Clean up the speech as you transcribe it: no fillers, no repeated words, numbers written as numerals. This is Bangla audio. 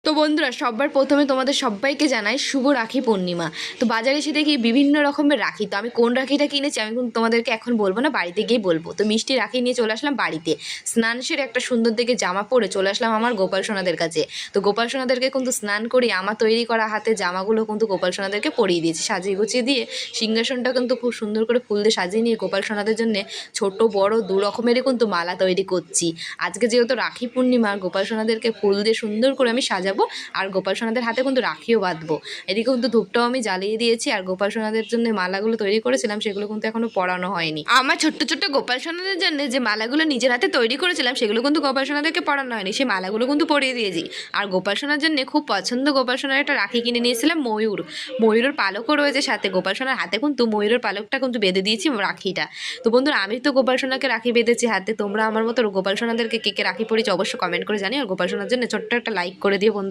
তো বন্ধুরা সবার প্রথমে তোমাদের সবাইকে জানাই শুভ রাখি পূর্ণিমা। তো বাজারে এসে দেখি বিভিন্ন রকমের রাখি। তো আমি কোন রাখিটা কিনেছি আমি কিন্তু তোমাদেরকে এখন বলবো না, বাড়িতে গিয়ে বলবো। তো মিষ্টি রাখি নিয়ে চলে আসলাম বাড়িতে। স্নান সেরে একটা সুন্দর দেখে জামা পরে চলে আসলাম আমার গোপাল সোনাদের কাছে। তো গোপাল সোনাদেরকে কিন্তু স্নান করে আমার তৈরি করা হাতে জামাগুলো কিন্তু গোপাল সোনাদেরকে পরিয়ে দিয়েছি, সাজিয়ে গুছিয়ে দিয়ে সিংহাসনটা কিন্তু খুব সুন্দর করে ফুল দিয়ে সাজিয়ে নিয়ে গোপাল সোনাদের জন্য ছোট বড় দু রকমেরই কিন্তু মালা তৈরি করছি। আজকে যেহেতু রাখি পূর্ণিমা, গোপাল সোনাদেরকে ফুল দিয়ে সুন্দর করে আমি সাজাবো আর গোপাল সোনাদের হাতে কিন্তু রাখিও বাঁধবো। এদিকে কিন্তু ধূপটাও আমি জ্বালিয়ে দিয়েছি আর গোপাল সোনাদের জন্য মালাগুলো তৈরি করেছিলাম সেগুলো কিন্তু এখনো পরানো হয়নি। আমার ছোট্ট ছোট্ট গোপাল সোনাদের জন্য যে মালাগুলো নিজের হাতে তৈরি করেছিলাম সেগুলো কিন্তু গোপাল সোনাদেরকে পরানো হয়নি, সেই মালাগুলো কিন্তু পরিয়ে দিয়েছি। আর গোপাল সোনার জন্য খুব পছন্দ গোপাল সোনার একটা রাখি কিনে নিয়েছিলাম ময়ূরের পালকও রয়েছে সাথে। গোপাল সোনার হাতে কিন্তু ময়ূরের পালকটা কিন্তু বেঁধে দিয়েছি রাখিটা। তো বন্ধুরা আমি তো গোপাল সোনাকে রাখি বেঁধেছি হাতে, তোমরা আমার মতো গোপাল সোনাদেরকে কে কে রাখি পরিয়েছে অবশ্যই কমেন্ট করে জানিও। আর গোপাল সোনার জন্য ছোট্ট একটা লাইক করে দিও বন্ধু।